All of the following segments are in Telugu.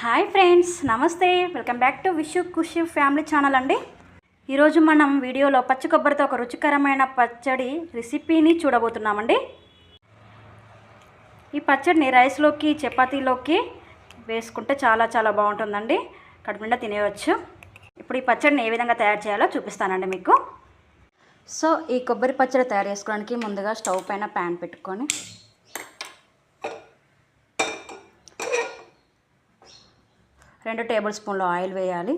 హాయ్ ఫ్రెండ్స్, నమస్తే. Welcome back to Vishu Khushi family channel అండి. ఈరోజు మనం వీడియోలో పచ్చి కొబ్బరితో ఒక రుచికరమైన పచ్చడి రెసిపీని చూడబోతున్నామండి. ఈ పచ్చడిని రైస్లోకి చపాతీలోకి వేసుకుంటే చాలా బాగుంటుందండి. కడుపు నిండా తినేయవచ్చు. ఇప్పుడు ఈ పచ్చడిని ఏ విధంగా తయారు చేయాలో చూపిస్తానండి మీకు. సో ఈ కొబ్బరి పచ్చడి తయారు చేసుకోవడానికి ముందుగా స్టవ్ పైన ప్యాన్ పెట్టుకొని 2 టేబుల్ స్పూన్లు ఆయిల్ వేయాలి.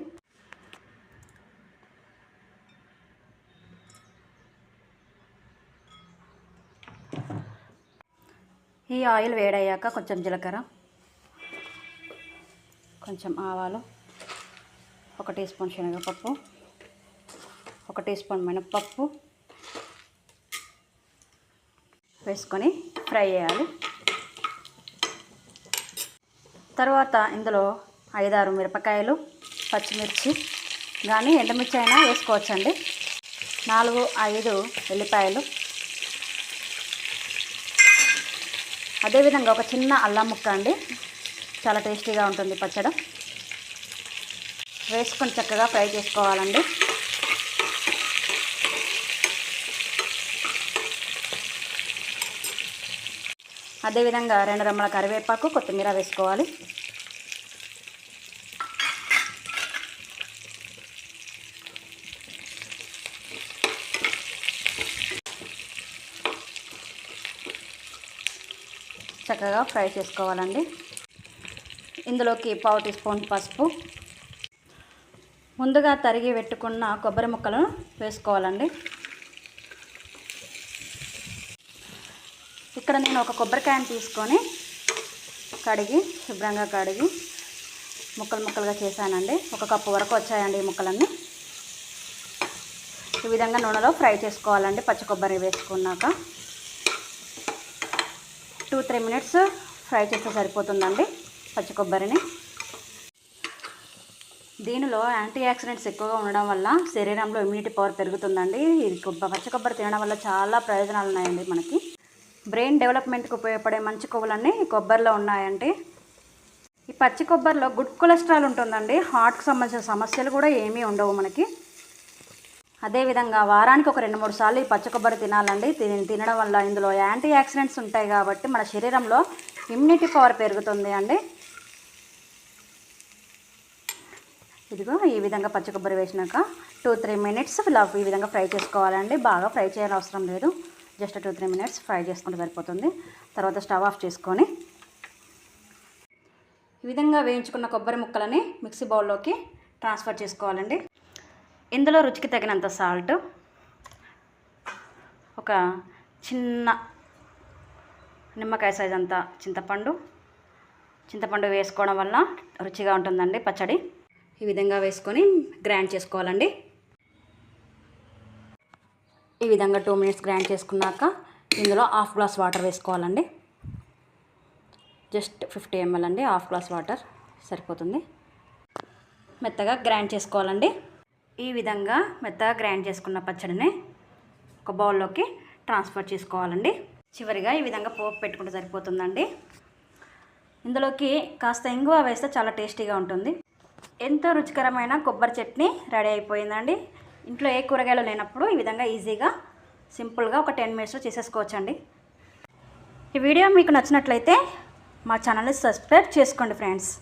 ఈ ఆయిల్ వేడయ్యాక కొంచెం జీలకర్ర, కొంచెం ఆవాలు, 1 టీ స్పూన్ శనగపప్పు, 1 టీ స్పూన్ మినపప్పు వేసుకొని ఫ్రై చేయాలి. తర్వాత ఇందులో 5-6 మిరపకాయలు, పచ్చిమిర్చి కానీ ఎండుమిర్చి అయినా వేసుకోవచ్చండి, 4-5 వెల్లిపాయలు, అదేవిధంగా ఒక చిన్న అల్లం ముక్క అండి. చాలా టేస్టీగా ఉంటుంది పచ్చడి. వేసుకొని చక్కగా ఫ్రై చేసుకోవాలండి. అదేవిధంగా 2 రెమ్మల కరివేపాకు, కొత్తిమీర వేసుకోవాలి. చక్కగా ఫ్రై చేసుకోవాలండి. ఇందులోకి 1/4 టీ స్పూన్ పసుపు, ముందుగా తరిగి పెట్టుకున్న కొబ్బరి ముక్కలను వేసుకోవాలండి. ఇక్కడ నేను ఒక కొబ్బరికాయను తీసుకొని శుభ్రంగా కడిగి ముక్కలుగా చేశానండి. 1 కప్పు వరకు వచ్చాయండి ఈ ముక్కలన్నీ. ఈ విధంగా నూనెలో ఫ్రై చేసుకోవాలండి. పచ్చి కొబ్బరి వేసుకున్నాక 2-3 మినిట్స్ ఫ్రై చేస్తే సరిపోతుందండి పచ్చి కొబ్బరిని. దీనిలో యాంటీ ఆక్సిడెంట్స్ ఎక్కువగా ఉండడం వల్ల శరీరంలో ఇమ్యూనిటీ పవర్ పెరుగుతుందండి. ఇది పచ్చి కొబ్బరి తినడం వల్ల చాలా ప్రయోజనాలు ఉన్నాయండి. మనకి బ్రెయిన్ డెవలప్మెంట్కి ఉపయోగపడే మంచి కొవ్వులన్నీ కొబ్బరిలో ఉన్నాయండి. ఈ పచ్చి కొబ్బరిలో గుడ్ కొలెస్ట్రాల్ ఉంటుందండి. హార్ట్కి సంబంధించిన సమస్యలు కూడా ఏమీ ఉండవు మనకి. అదేవిధంగా వారానికి ఒక 2-3 సార్లు ఈ పచ్చి కొబ్బరి తినాలండి. తినడం వల్ల ఇందులో యాంటీ ఆక్సిడెంట్స్ ఉంటాయి కాబట్టి మన శరీరంలో ఇమ్యూనిటీ పవర్ పెరుగుతుంది అండి. ఇదిగో ఈ విధంగా పచ్చి కొబ్బరి వేసినాక 2-3 మినిట్స్ ఈ విధంగా ఫ్రై చేసుకోవాలండి. బాగా ఫ్రై చేయాల్సిన అవసరం లేదు, జస్ట్ 2-3 మినిట్స్ ఫ్రై చేసుకుంటే సరిపోతుంది. తర్వాత స్టవ్ ఆఫ్ చేసుకొని ఈ విధంగా వేయించుకున్న కొబ్బరి ముక్కలని మిక్సీ బౌల్లోకి ట్రాన్స్ఫర్ చేసుకోవాలండి. ఇందులో రుచికి తగినంత సాల్ట్, ఒక చిన్న నిమ్మకాయ సైజ్ అంత చింతపండు వేసుకోవడం వల్ల రుచిగా ఉంటుందండి పచ్చడి. ఈ విధంగా వేసుకొని గ్రైండ్ చేసుకోవాలండి. ఈ విధంగా 2 మినిట్స్ గ్రైండ్ చేసుకున్నాక ఇందులో 1/2 గ్లాస్ వాటర్ వేసుకోవాలండి. జస్ట్ 50 ml అండి, 1/2 గ్లాస్ వాటర్ సరిపోతుంది. మెత్తగా గ్రైండ్ చేసుకోవాలండి. ఈ విధంగా మెత్తగా గ్రైండ్ చేసుకున్న పచ్చడిని ఒక బౌల్లోకి ట్రాన్స్ఫర్ చేసుకోవాలండి. చివరిగా ఈ విధంగా పోపు పెట్టుకుంటే సరిపోతుందండి. ఇందులోకి కాస్త ఇంగువ వేస్తే చాలా టేస్టీగా ఉంటుంది. ఎంతో రుచికరమైన కొబ్బరి చట్నీ రెడీ అయిపోయిందండి. ఇంట్లో ఏ కూరగాయలు లేనప్పుడు ఈ విధంగా ఈజీగా సింపుల్గా ఒక 10 మినిట్స్లో చేసేసుకోవచ్చండి. ఈ వీడియో మీకు నచ్చినట్లయితే మా ఛానల్ని సబ్స్క్రైబ్ చేసుకోండి ఫ్రెండ్స్.